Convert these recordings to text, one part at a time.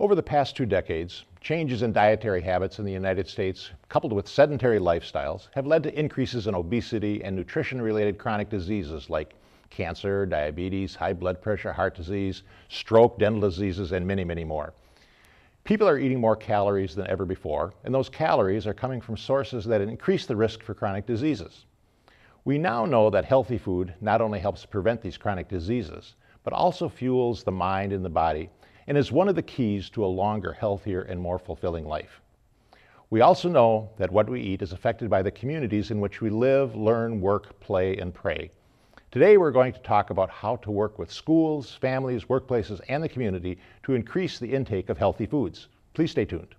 Over the past 2 decades, changes in dietary habits in the United States, coupled with sedentary lifestyles, have led to increases in obesity and nutrition-related chronic diseases like cancer, diabetes, high blood pressure, heart disease, stroke, dental diseases, and many, many more. People are eating more calories than ever before, and those calories are coming from sources that increase the risk for chronic diseases. We now know that healthy food not only helps prevent these chronic diseases, but also fuels the mind and the body, and is one of the keys to a longer, healthier, and more fulfilling life. We also know that what we eat is affected by the communities in which we live, learn, work, play, and pray. Today we're going to talk about how to work with schools, families, workplaces, and the community to increase the intake of healthy foods. Please stay tuned.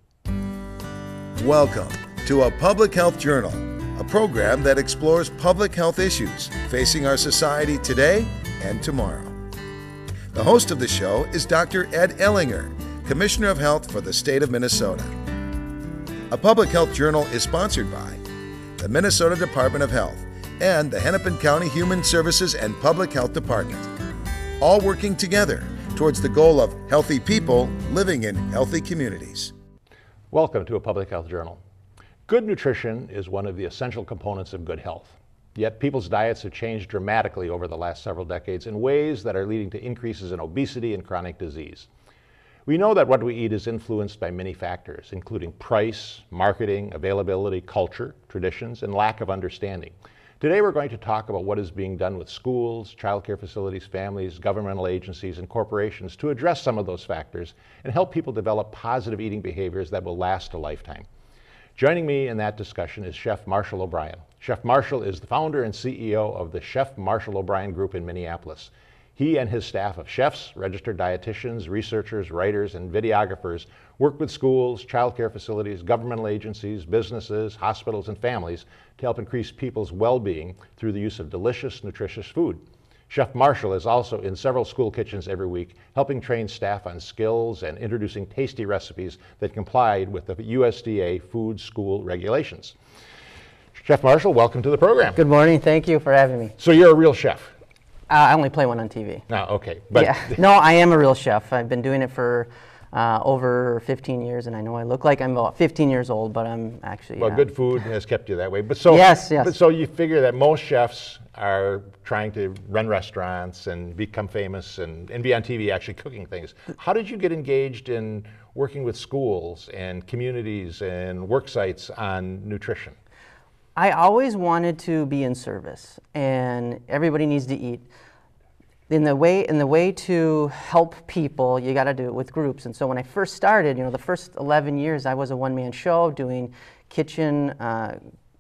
Welcome to A Public Health Journal, a program that explores public health issues facing our society today and tomorrow. The host of the show is Dr. Ed Ellinger, Commissioner of Health for the state of Minnesota. A Public Health Journal is sponsored by the Minnesota Department of Health and the Hennepin County Human Services and Public Health Department, all working together towards the goal of healthy people living in healthy communities. Welcome to A Public Health Journal. Good nutrition is one of the essential components of good health. Yet people's diets have changed dramatically over the last several decades in ways that are leading to increases in obesity and chronic disease. We know that what we eat is influenced by many factors, including price, marketing, availability, culture, traditions, and lack of understanding. Today we're going to talk about what is being done with schools, childcare facilities, families, governmental agencies, and corporations to address some of those factors and help people develop positive eating behaviors that will last a lifetime. Joining me in that discussion is Chef Marshall O'Brien. Chef Marshall is the founder and CEO of the Chef Marshall O'Brien Group in Minneapolis. He and his staff of chefs, registered dietitians, researchers, writers, and videographers work with schools, childcare facilities, governmental agencies, businesses, hospitals, and families to help increase people's well-being through the use of delicious, nutritious food. Chef Marshall is also in several school kitchens every week, helping train staff on skills and introducing tasty recipes that complied with the USDA food school regulations. Chef Marshall, welcome to the program. Good morning. Thank you for having me. So you're a real chef? I only play one on TV. Okay. Yeah. No, I am a real chef. I've been doing it for over 15 years, and I know I look like I'm about 15 years old, but I'm actually... Well, good food has kept you that way. But so, yes. But so you figure that most chefs are trying to run restaurants and become famous and be on TV actually cooking things. How did you get engaged in working with schools and communities and work sites on nutrition? I always wanted to be in service, and everybody needs to eat. In the way to help people, you got to do it with groups. And so when I first started, the first 11 years, I was a one-man show doing kitchen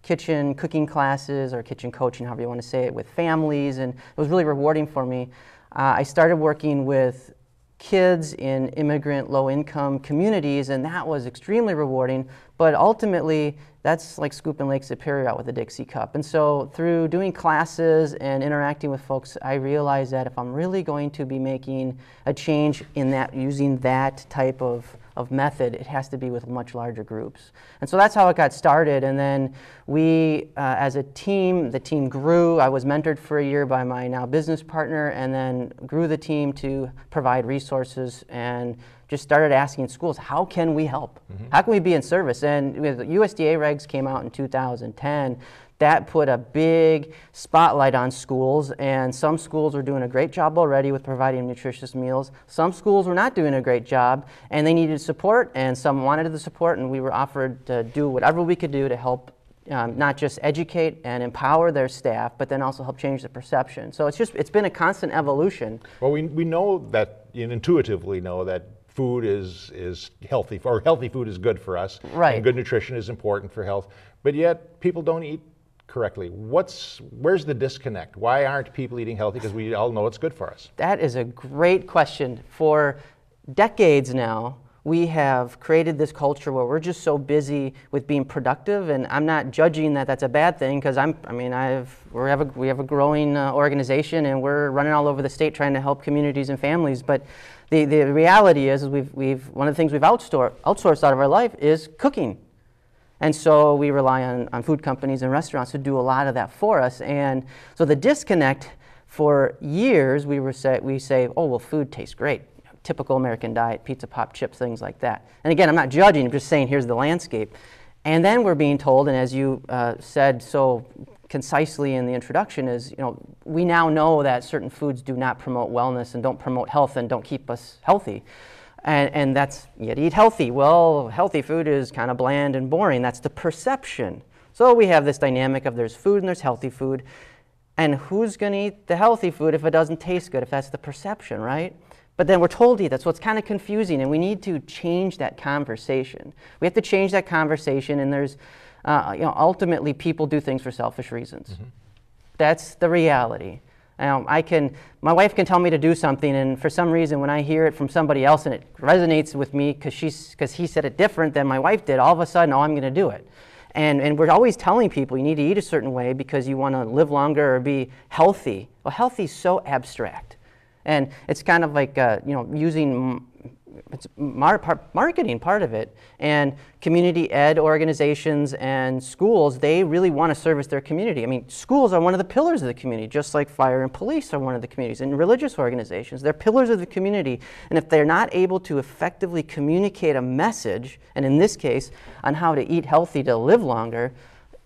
cooking classes or kitchen coaching, however you want to say it, with families, and it was really rewarding for me. I started working with kids in immigrant, low-income communities, and that was extremely rewarding. But ultimately, that's like scooping Lake Superior out with a Dixie cup. And so through doing classes and interacting with folks, I realized that if I'm really going to be making a change in that, using that type of method, it has to be with much larger groups. And so that's how it got started. And then we, as a team, the team grew. I was mentored for a year by my now business partner, and then grew the team to provide resources and just started asking schools, how can we help? Mm-hmm. How can we be in service? And with USDA regs came out in 2010, that put a big spotlight on schools, and some schools were doing a great job already with providing nutritious meals. Some schools were not doing a great job, and they needed support, and some wanted the support, and we were offered to do whatever we could do to help not just educate and empower their staff, but then also help change the perception. So it's been a constant evolution. Well, we know that, intuitively know that food is healthy, or healthy food is good for us, right? And good nutrition is important for health, but yet people don't eat correctly. Where's the disconnect? Why aren't people eating healthy? Because we all know it's good for us. That is a great question. For decades now, we have created this culture where we're just so busy with being productive, and I'm not judging that that's a bad thing, because we have a growing organization, and we're running all over the state trying to help communities and families. But the reality is we've one of the things we've outsourced out of our life is cooking. And so we rely on food companies and restaurants to do a lot of that for us. And so the disconnect, for years we say, oh, well, food tastes great. typical American diet, pizza, pop, chips, things like that. And again, I'm not judging, I'm just saying here's the landscape. And then we're being told, and as you said so concisely in the introduction, is, you know, we now know that certain foods do not promote wellness and don't promote health and don't keep us healthy. And that's, you gotta eat healthy. Well, healthy food is kind of bland and boring. That's the perception. So we have this dynamic of there's food and there's healthy food. And who's gonna eat the healthy food if it doesn't taste good, if that's the perception, right? But then we're told to eat that, so it's kind of confusing, and we need to change that conversation. We have to change that conversation, and there's, you know, ultimately people do things for selfish reasons. Mm-hmm. That's the reality. My wife can tell me to do something, and for some reason when I hear it from somebody else and it resonates with me because he said it different than my wife did, all of a sudden, oh, I'm gonna do it. And we're always telling people you need to eat a certain way because you wanna live longer or be healthy. Well, healthy is so abstract. And it's kind of like, you know, using marketing part of it. And community ed organizations and schools, they really want to service their community. I mean, schools are one of the pillars of the community, just like fire and police are one of the communities. And religious organizations, they're pillars of the community. And if they're not able to effectively communicate a message, and in this case, on how to eat healthy to live longer,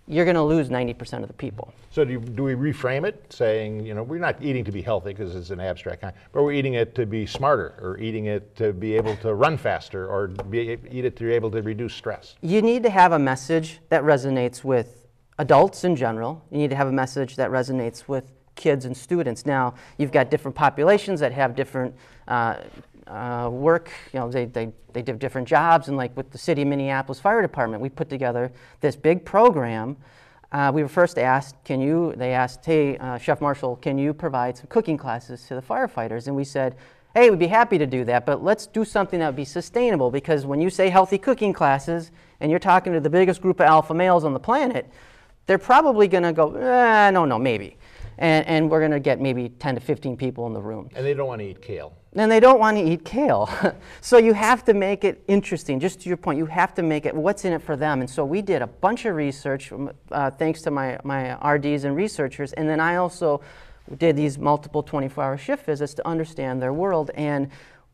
you're going to lose 90% of the people. So do we reframe it, saying, you know, we're not eating to be healthy because it's an abstract kind, but we're eating it to be smarter, or eating it to be able to run faster, or eat it to be able to reduce stress? You need to have a message that resonates with adults in general. You need to have a message that resonates with kids and students. Now, you've got different populations that have different work, you know, they do different jobs, and like with the City of Minneapolis Fire Department, we put together this big program. We were first asked, they asked, hey, Chef Marshall, can you provide some cooking classes to the firefighters? And we said, hey, we'd be happy to do that, but let's do something that would be sustainable, because when you say healthy cooking classes, and you're talking to the biggest group of alpha males on the planet, they're probably gonna go, no, maybe. And we're gonna get maybe 10 to 15 people in the room. And they don't want to eat kale. And they don't want to eat kale. So you have to make it interesting. Just to your point, you have to make it, what's in it for them? And so we did a bunch of research, thanks to my RDs and researchers, and then I also did these multiple 24-hour shift visits to understand their world. And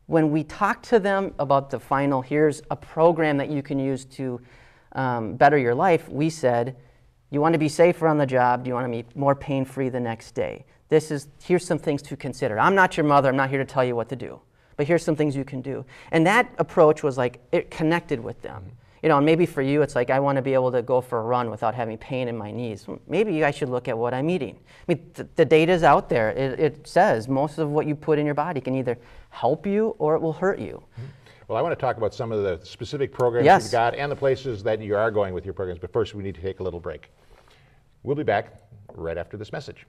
when we talked to them about the final, here's a program that you can use to better your life, we said, you want to be safer on the job, do you want to be more pain-free the next day? Here's some things to consider. I'm not your mother, I'm not here to tell you what to do, but here's some things you can do. And that approach was like, it connected with them. You know, and maybe for you, it's like, I want to be able to go for a run without having pain in my knees. Maybe I should look at what I'm eating. I mean, the data's out there. It says most of what you put in your body can either help you or it will hurt you. Well, I want to talk about some of the specific programs you've got and the places that you are going with your programs, but first we need to take a little break. We'll be back right after this message.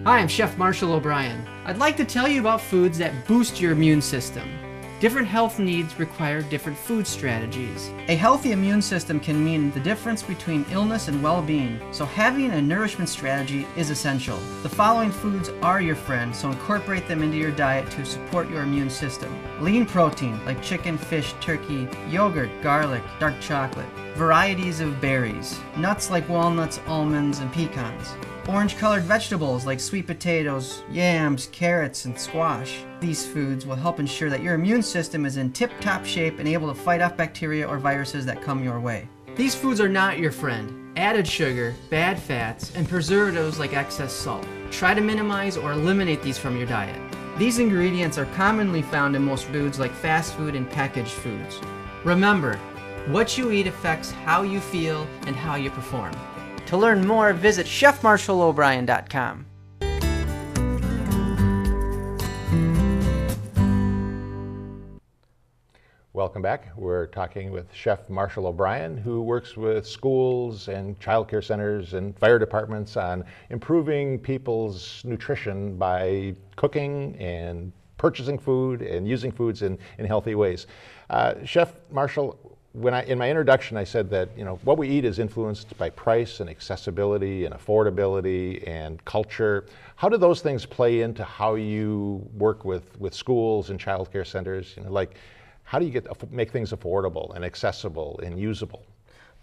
Hi, I'm Chef Marshall O'Brien. I'd like to tell you about foods that boost your immune system. Different health needs require different food strategies. A healthy immune system can mean the difference between illness and well-being, so having a nourishment strategy is essential. The following foods are your friend, so incorporate them into your diet to support your immune system. Lean protein like chicken, fish, turkey, yogurt, garlic, dark chocolate. Varieties of berries. Nuts like walnuts, almonds, and pecans. Orange-colored vegetables like sweet potatoes, yams, carrots, and squash. These foods will help ensure that your immune system is in tip-top shape and able to fight off bacteria or viruses that come your way. These foods are not your friend. Added sugar, bad fats, and preservatives like excess salt. Try to minimize or eliminate these from your diet. These ingredients are commonly found in most foods like fast food and packaged foods. Remember, what you eat affects how you feel and how you perform. To learn more, visit chefmarshallobrien.com. Welcome back. We're talking with Chef Marshall O'Brien, who works with schools and child care centers and fire departments on improving people's nutrition by cooking and purchasing food and using foods in healthy ways. Chef Marshall, in my introduction, I said that what we eat is influenced by price and accessibility and affordability and culture. How do those things play into how you work with schools and child care centers? Like, how do you make things affordable and accessible and usable?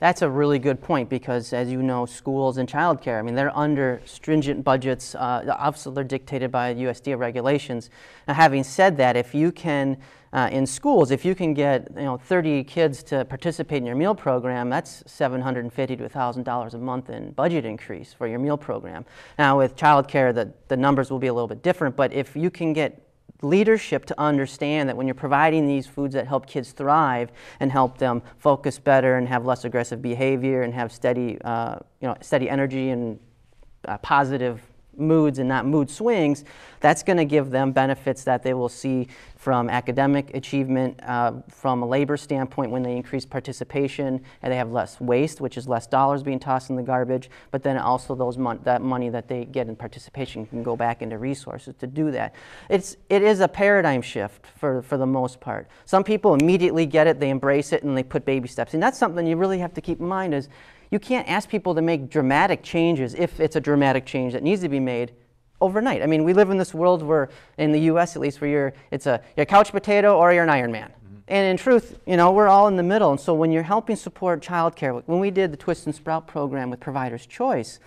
That's a really good point, because as you know, schools and childcare, I mean, they're under stringent budgets. Obviously, they're dictated by USDA regulations. Now, having said that, if you can, in schools, if you can get 30 kids to participate in your meal program, that's $750 to $1,000 a month in budget increase for your meal program. Now, with childcare, the numbers will be a little bit different, but if you can get leadership to understand that when you're providing these foods that help kids thrive and help them focus better and have less aggressive behavior and have steady energy and positive moods and not mood swings, that's going to give them benefits that they will see from academic achievement, from a labor standpoint when they increase participation and they have less waste, which is less dollars being tossed in the garbage, but then also that money that they get in participation can go back into resources to do that. It is a paradigm shift for the most part. Some people immediately get it, they embrace it, and they put baby steps. And that's something you really have to keep in mind is you can't ask people to make dramatic changes if it's a dramatic change that needs to be made overnight. I mean, we live in this world where, in the U.S. at least, where you're a couch potato or you're an Iron Man. Mm-hmm. And in truth, we're all in the middle. And so when you're helping support childcare, when we did the Twist and Sprout program with Provider's Choice,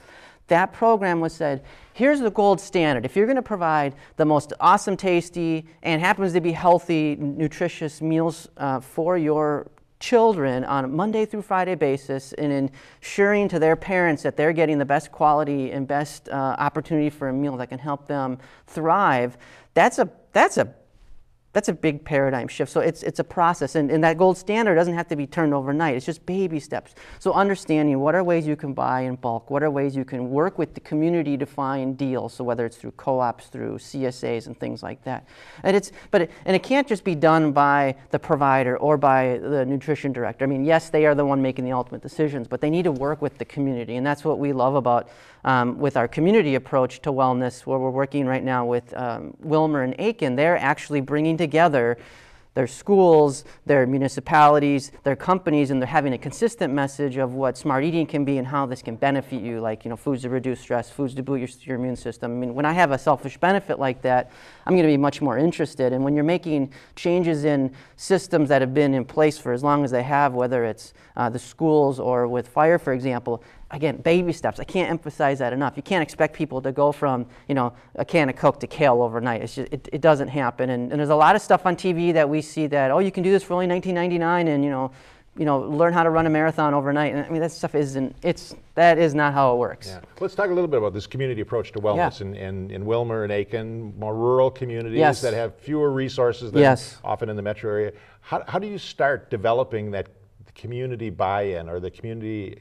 that program was said, here's the gold standard. If you're going to provide the most awesome, tasty, and happens to be healthy, nutritious meals for your children on a Monday through Friday basis and ensuring to their parents that they're getting the best quality and best opportunity for a meal that can help them thrive, that's a big paradigm shift. So it's a process, and that gold standard doesn't have to be turned overnight. It's just baby steps. So understanding what are ways you can buy in bulk, what are ways you can work with the community to find deals. So whether it's through co-ops, through CSAs, and things like that. And it can't just be done by the provider or by the nutrition director. I mean, yes, they are the one making the ultimate decisions, but they need to work with the community, and that's what we love about with our community approach to wellness, where we're working right now with Wilmer and Aiken. They're actually bringing together their schools, their municipalities, their companies, and they're having a consistent message of what smart eating can be and how this can benefit you, like foods to reduce stress, foods to boost your immune system. I mean, when I have a selfish benefit like that, I'm going to be much more interested. And when you're making changes in systems that have been in place for as long as they have, whether it's the schools or with fire, for example, again, baby steps. I can't emphasize that enough. You can't expect people to go from, a can of Coke to kale overnight. It's just, it doesn't happen. And there's a lot of stuff on TV that we see that, you can do this for only $19.99 and, learn how to run a marathon overnight. And I mean, that stuff that is not how it works. Yeah. Let's talk a little bit about this community approach to wellness in Wilmer and Aiken, more rural communities that have fewer resources than often in the metro area. How do you start developing that community buy-in or the community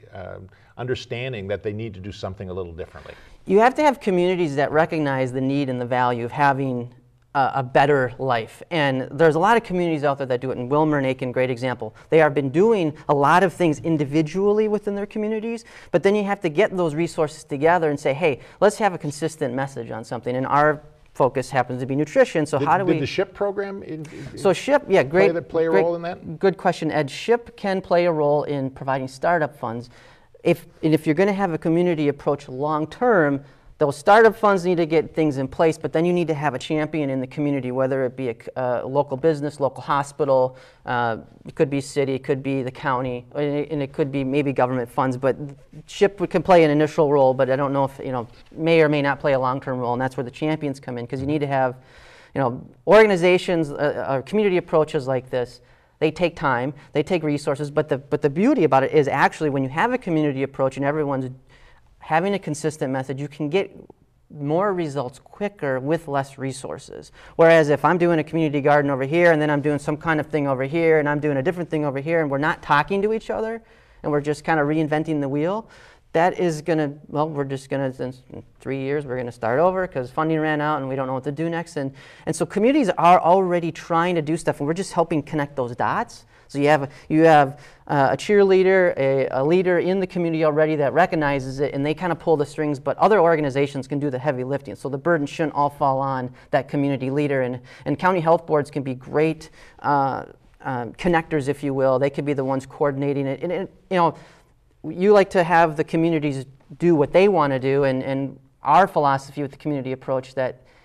understanding that they need to do something a little differently? You have to have communities that recognize the need and the value of having a better life. And there's a lot of communities out there that do it. And Wilmer and Aiken, great example. They have been doing a lot of things individually within their communities, but then you have to get those resources together and say, hey, let's have a consistent message on something. And our focus happens to be nutrition. So how do we? Did the SHIP program? So SHIP, play a role in that? Good question, Ed. SHIP can play a role in providing startup funds. If you're going to have a community approach long term, those startup funds need to get things in place, but then you need to have a champion in the community, whether it be a local business, local hospital, it could be city, it could be the county, and it could be maybe government funds. But SHIP can play an initial role, but I don't know if may or may not play a long-term role, and that's where the champions come in, because you need to have organizations or community approaches like this. They take time, they take resources, but the beauty about it is actually when you have a community approach and everyone's having a consistent message, you can get more results quicker with less resources. Whereas if I'm doing a community garden over here and then I'm doing some kind of thing over here and I'm doing a different thing over here and we're not talking to each other and we're just kind of reinventing the wheel, that is going to, we're just going to, in 3 years, we're going to start over because funding ran out and we don't know what to do next. And so communities are already trying to do stuff and we're just helping connect those dots. So you have a cheerleader, a leader in the community already that recognizes it and they kind of pull the strings, but other organizations can do the heavy lifting. So the burden shouldn't all fall on that community leader. And county health boards can be great connectors, if you will. They could be the ones coordinating it. And you know, you like to have the communities do what they want to do, and our philosophy with the community approach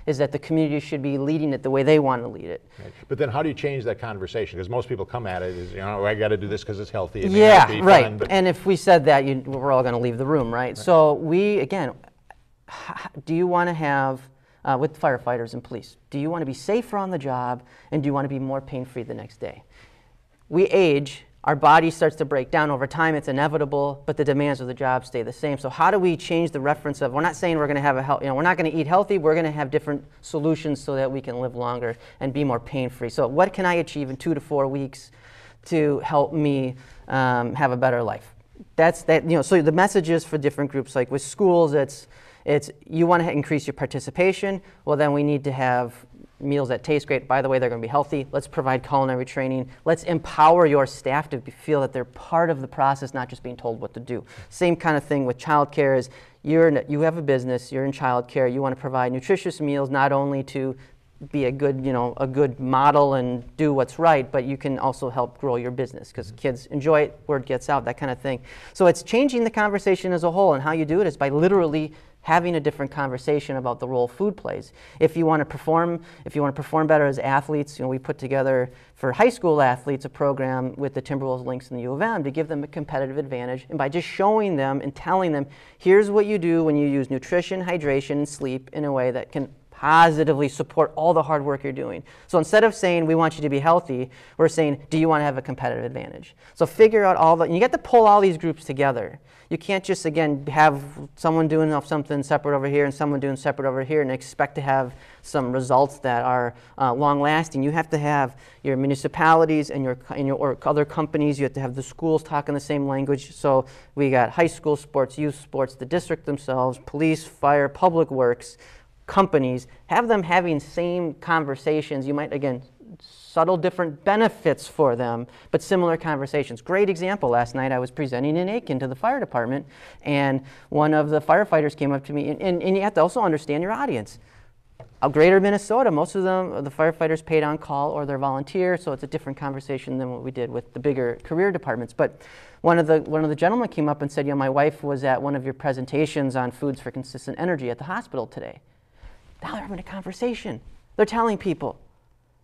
is that the community should be leading it the way they want to lead it. Right. But then how do you change that conversation? Because most people come at it as, you know, I got to do this because it's healthy. And Yeah, be right. fun, And if we said that, we're all going to leave the room, right? So we, again, do you want to have, with firefighters and police, do you want to be safer on the job, and do you want to be more pain-free the next day? We age, our body starts to break down over time, it's inevitable, but the demands of the job stay the same. So how do we change the reference of, we're not saying we're going to have we're not going to eat healthy, we're going to have different solutions so that we can live longer and be more pain-free. So what can I achieve in 2 to 4 weeks to help me have a better life? So the messages for different groups, like with schools, it's you want to increase your participation, well then we need to have meals that taste great. By the way, they're going to be healthy. Let's provide culinary training. Let's empower your staff to feel that they're part of the process, not just being told what to do. Same kind of thing with childcare is you have a business, you're in childcare, you want to provide nutritious meals not only to be a good model and do what's right, but you can also help grow your business because kids enjoy it, word gets out, that kind of thing. So it's changing the conversation as a whole, and how you do it is by literally having a different conversation about the role food plays. If you want to perform better as athletes, we put together for high school athletes a program with the Timberwolves, Lynx, and the U of M to give them a competitive advantage, and by just showing them and telling them, here's what you do when you use nutrition, hydration, and sleep in a way that can positively support all the hard work you're doing. So instead of saying we want you to be healthy, we're saying, do you want to have a competitive advantage? So figure out and you get to pull all these groups together. You can't just, again, have someone doing something separate over here and someone doing separate over here and expect to have some results that are long-lasting. You have to have your municipalities and your or other companies. You have to have the schools talking the same language. So we got high school sports, youth sports, the district themselves, police, fire, public works, companies, have them having same conversations. You might, again, subtle different benefits for them, but similar conversations. Great example, last night I was presenting in Aiken to the fire department, and one of the firefighters came up to me, and you have to also understand your audience. Greater Minnesota, most of them, the firefighters paid on call or they're volunteer, so it's a different conversation than what we did with the bigger career departments. But one of the gentlemen came up and said, my wife was at one of your presentations on foods for consistent energy at the hospital today. Now they're having a conversation. They're telling people,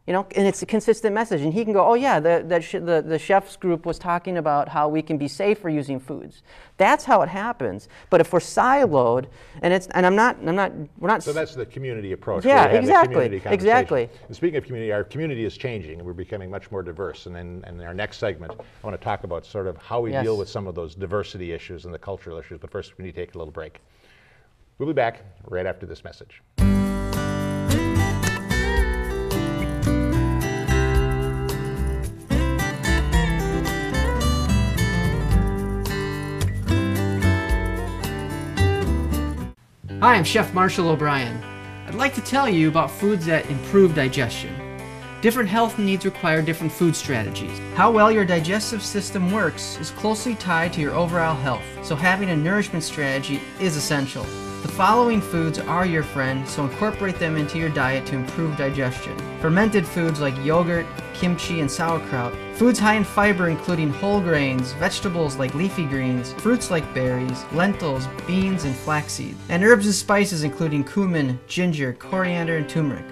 and it's a consistent message. And he can go, oh yeah, the chef's group was talking about how we can be safer using foods. That's how it happens. But if we're siloed, we're not. So that's the community approach. Yeah, where you have the exactly, community conversation. exactly. And speaking of community, our community is changing, and we're becoming much more diverse. And then in our next segment, I want to talk about sort of how we deal with some of those diversity issues and the cultural issues. But first, we need to take a little break. We'll be back right after this message. Hi, I'm Chef Marshall O'Brien. I'd like to tell you about foods that improve digestion. Different health needs require different food strategies. How well your digestive system works is closely tied to your overall health, so having a nourishment strategy is essential. The following foods are your friend, so incorporate them into your diet to improve digestion. Fermented foods like yogurt, kimchi, and sauerkraut. Foods high in fiber including whole grains, vegetables like leafy greens, fruits like berries, lentils, beans, and flaxseed. And herbs and spices including cumin, ginger, coriander, and turmeric.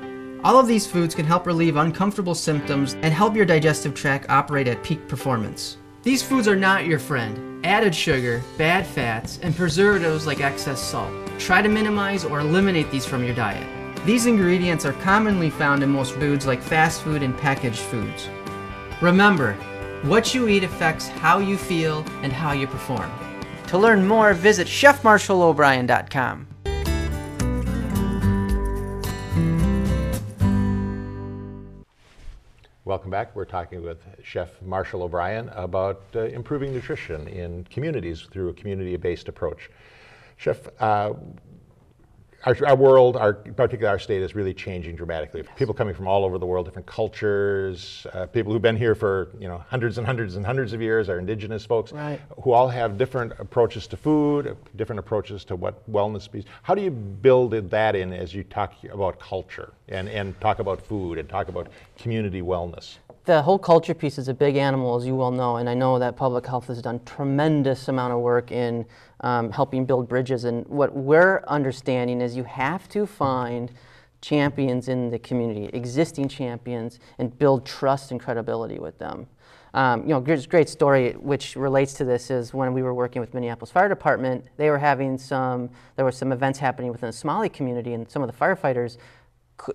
All of these foods can help relieve uncomfortable symptoms and help your digestive tract operate at peak performance. These foods are not your friend. Added sugar, bad fats, and preservatives like excess salt. Try to minimize or eliminate these from your diet. These ingredients are commonly found in most foods like fast food and packaged foods. Remember, what you eat affects how you feel and how you perform. To learn more, visit chefmarshallobrien.com. Welcome back. We're talking with Chef Marshall O'Brien about improving nutrition in communities through a community-based approach. Chef, our world, particularly our state, is really changing dramatically. Yes. People coming from all over the world, different cultures, people who've been here for hundreds and hundreds and hundreds of years, our indigenous folks, right, who all have different approaches to food, different approaches to what wellness is. How do you build that in as you talk about culture and talk about food and talk about community wellness? The whole culture piece is a big animal, as you well know, and I know that public health has done tremendous amount of work in helping build bridges. And what we're understanding is you have to find champions in the community, existing champions, and build trust and credibility with them. There's a great story which relates to this is when we were working with Minneapolis Fire Department, they were having there were some events happening within the Somali community, and some of the firefighters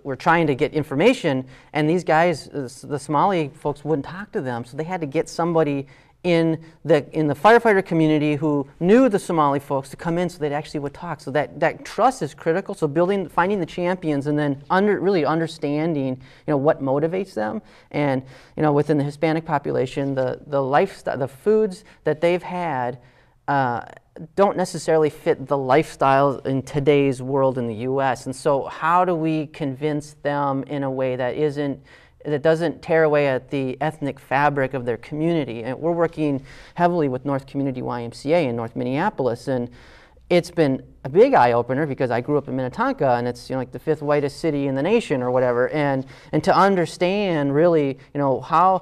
were trying to get information, and these guys, the Somali folks, wouldn't talk to them, so they had to get somebody in the firefighter community who knew the Somali folks to come in so they actually would talk. So that trust is critical. So finding the champions, and then really understanding what motivates them. And within the Hispanic population, the lifestyle, the foods that they've had don't necessarily fit the lifestyle in today's world in the U.S. And so how do we convince them in a way that doesn't tear away at the ethnic fabric of their community? And we're working heavily with North Community YMCA in North Minneapolis, and it's been a big eye-opener because I grew up in Minnetonka, and it's like the 5th whitest city in the nation or whatever, and to understand really how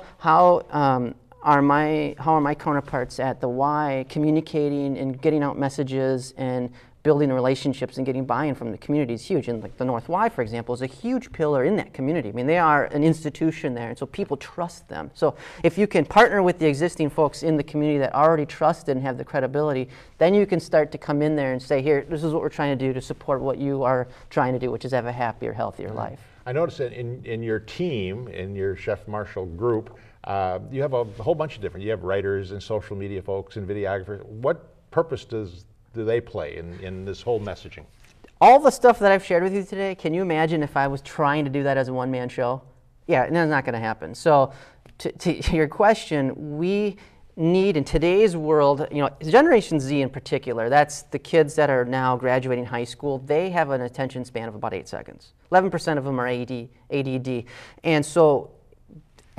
are my counterparts at the Y communicating and getting out messages and building relationships and getting buy-in from the community is huge. And like the North Y, for example, is a huge pillar in that community. I mean, they are an institution there, and so people trust them. So if you can partner with the existing folks in the community that already trust it and have the credibility, then you can start to come in there and say, here, this is what we're trying to do to support what you are trying to do, which is have a happier, healthier life. I noticed that in your team, in your Chef Marshall group, you have a whole bunch of different, you have writers and social media folks and videographers. What purpose do they play in this whole messaging? All the stuff that I've shared with you today, can you imagine if I was trying to do that as a one-man show? Yeah, that's not going to happen. So to your question, we need in today's world, Generation Z in particular, that's the kids that are now graduating high school, they have an attention span of about 8 seconds. 11% of them are ADD. And so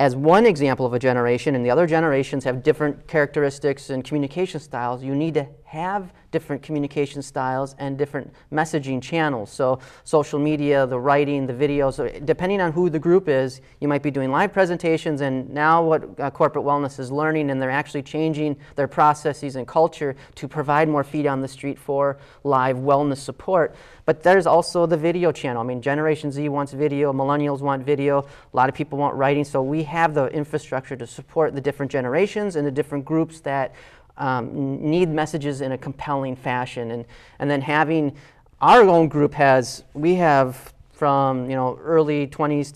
as one example of a generation, and the other generations have different characteristics and communication styles, you need to have different communication styles and different messaging channels. So social media, the writing, the videos, depending on who the group is, you might be doing live presentations, and now what corporate wellness is learning, and they're actually changing their processes and culture to provide more feet on the street for live wellness support. But there's also the video channel. I mean, Generation Z wants video, millennials want video, a lot of people want writing, so we have the infrastructure to support the different generations and the different groups that need messages in a compelling fashion. And then having our own group we have from early 20s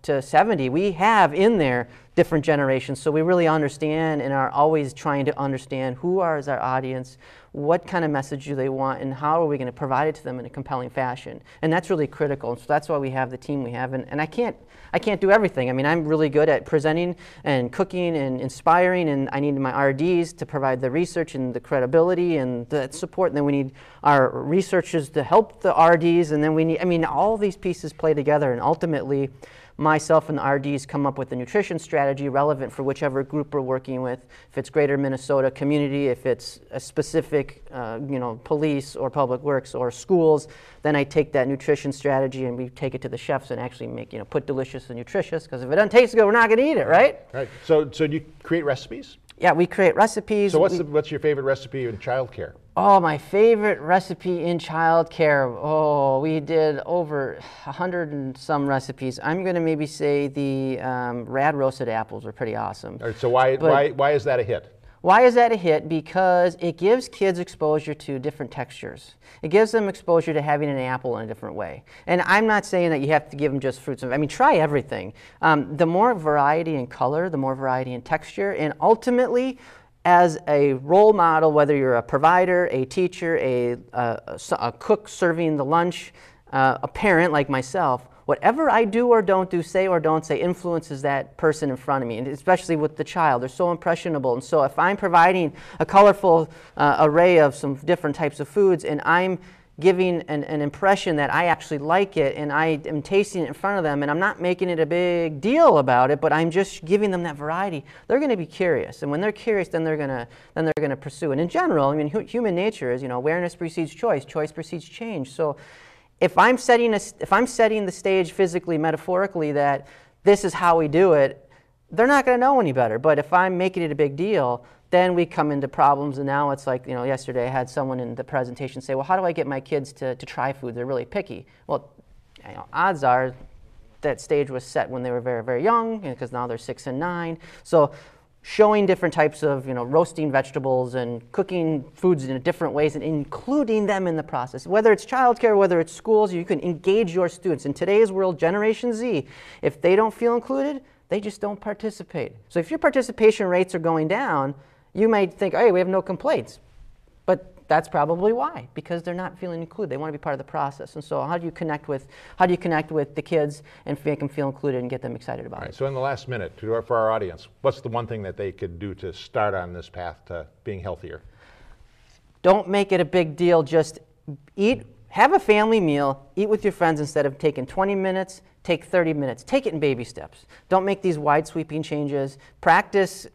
to 70, we have in there different generations, so we really understand and are always trying to understand who is our audience, what kind of message do they want, and how are we going to provide it to them in a compelling fashion. And that's really critical, so that's why we have the team we have. And I can't do everything. I mean, I'm really good at presenting and cooking and inspiring, and I need my RDs to provide the research and the credibility and the support, and then we need our researchers to help the RDs, and then we need, all these pieces play together, and ultimately myself and the RDs come up with a nutrition strategy relevant for whichever group we're working with. If it's greater Minnesota community, if it's a specific, police or public works or schools, then I take that nutrition strategy and we take it to the chefs and actually make, put delicious and nutritious, because if it doesn't taste good, we're not going to eat it, right? Right. So do you create recipes? Yeah, we create recipes. So what's your favorite recipe in childcare? Oh, my favorite recipe in childcare. Oh, we did over 100 and some recipes. I'm going to maybe say the rad roasted apples are pretty awesome. All right, so why is that a hit? Why is that a hit? Because it gives kids exposure to different textures. It gives them exposure to having an apple in a different way. And I'm not saying that you have to give them just fruits. I mean, try everything. The more variety in color, the more variety in texture, and ultimately, as a role model, whether you're a provider, a teacher, a cook serving the lunch, a parent like myself, whatever I do or don't do, say or don't say, influences that person in front of me, and especially with the child. They're so impressionable. And so if I'm providing a colorful array of some different types of foods, and I'm giving an impression that I actually like it, and I am tasting it in front of them, and I'm not making it a big deal about it, but I'm just giving them that variety, they're going to be curious. And when they're curious, then they're going to pursue. And in general, I mean, human nature is, awareness precedes choice precedes change. So if I'm setting the stage physically, metaphorically, that this is how we do it, they're not going to know any better. But if I'm making it a big deal, then we come into problems. And now it's like, yesterday I had someone in the presentation say, well, how do I get my kids to try food? They're really picky. Well, odds are that stage was set when they were very, very young, because now they're 6 and 9. So showing different types of, roasting vegetables and cooking foods in different ways and including them in the process. Whether it's childcare, whether it's schools, you can engage your students. In today's world, Generation Z, if they don't feel included, they just don't participate. So if your participation rates are going down, you might think, hey, we have no complaints. But that's probably why, because they're not feeling included. They want to be part of the process. And so how do you connect with the kids and make them feel included and get them excited about it? So in the last minute, for our audience, what's the one thing that they could do to start on this path to being healthier? Don't make it a big deal. Just eat, have a family meal, eat with your friends instead of taking 20 minutes, take 30 minutes. Take it in baby steps. Don't make these wide sweeping changes. Practice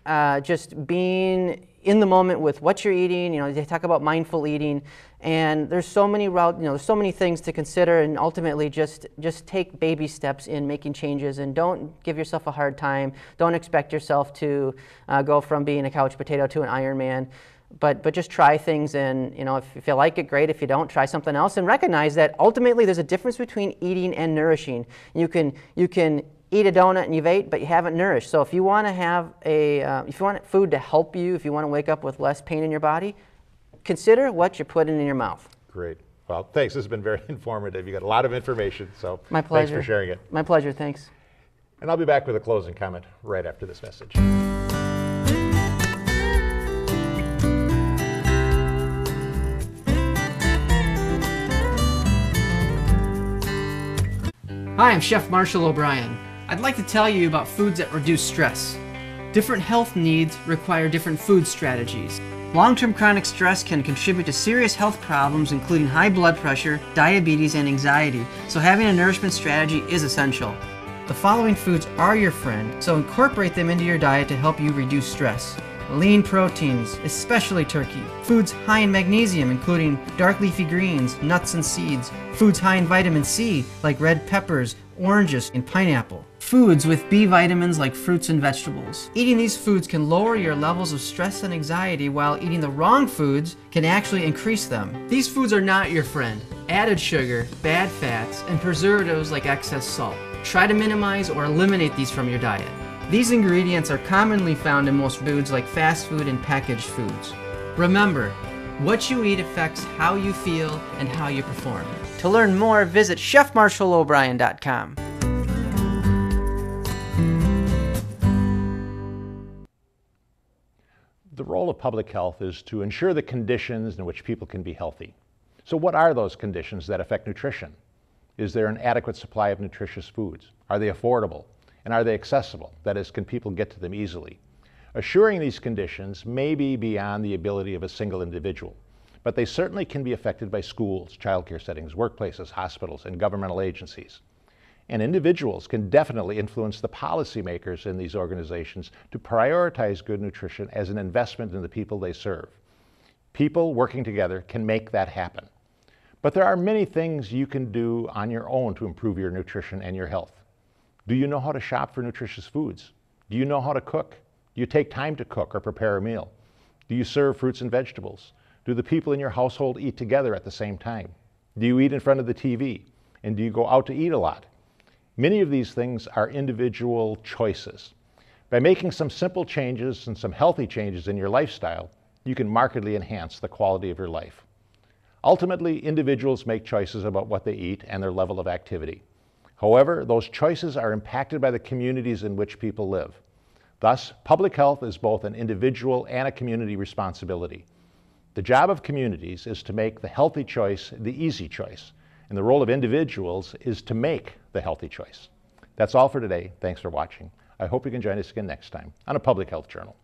just being in the moment with what you're eating. They talk about mindful eating, and there's so many there's so many things to consider, and ultimately just take baby steps in making changes, and don't give yourself a hard time. Don't expect yourself to go from being a couch potato to an Iron Man. But just try things, and if you like it, great. If you don't, try something else, and recognize that ultimately there's a difference between eating and nourishing. You can eat a donut and you've ate, but you haven't nourished. So if you want to have if you want food to help you, if you want to wake up with less pain in your body, consider what you're putting in your mouth. Great. Well, thanks. This has been very informative. You got a lot of information, so my pleasure. Thanks for sharing it. My pleasure. Thanks. And I'll be back with a closing comment right after this message. Hi, I'm Chef Marshall O'Brien. I'd like to tell you about foods that reduce stress. Different health needs require different food strategies. Long-term chronic stress can contribute to serious health problems, including high blood pressure, diabetes, and anxiety, so having a nourishment strategy is essential. The following foods are your friend, so incorporate them into your diet to help you reduce stress. Lean proteins, especially turkey. Foods high in magnesium, including dark leafy greens, nuts, and seeds. Foods high in vitamin C, like red peppers, oranges, and pineapple. Foods with B vitamins like fruits and vegetables. Eating these foods can lower your levels of stress and anxiety, while eating the wrong foods can actually increase them. These foods are not your friend. Added sugar, bad fats, and preservatives like excess salt. Try to minimize or eliminate these from your diet. These ingredients are commonly found in most foods like fast food and packaged foods. Remember, what you eat affects how you feel and how you perform. To learn more, visit chefmarshallobrien.com. The role of public health is to ensure the conditions in which people can be healthy. So what are those conditions that affect nutrition? Is there an adequate supply of nutritious foods? Are they affordable? And are they accessible? That is, can people get to them easily? Assuring these conditions may be beyond the ability of a single individual, but they certainly can be affected by schools, childcare settings, workplaces, hospitals, and governmental agencies. And individuals can definitely influence the policymakers in these organizations to prioritize good nutrition as an investment in the people they serve. People working together can make that happen. But there are many things you can do on your own to improve your nutrition and your health. Do you know how to shop for nutritious foods? Do you know how to cook? Do you take time to cook or prepare a meal? Do you serve fruits and vegetables? Do the people in your household eat together at the same time? Do you eat in front of the TV? And do you go out to eat a lot? Many of these things are individual choices. By making some simple changes and some healthy changes in your lifestyle, you can markedly enhance the quality of your life. Ultimately, individuals make choices about what they eat and their level of activity. However, those choices are impacted by the communities in which people live. Thus, public health is both an individual and a community responsibility. The job of communities is to make the healthy choice the easy choice, and the role of individuals is to make the healthy choice. That's all for today. Thanks for watching. I hope you can join us again next time on a Public Health Journal.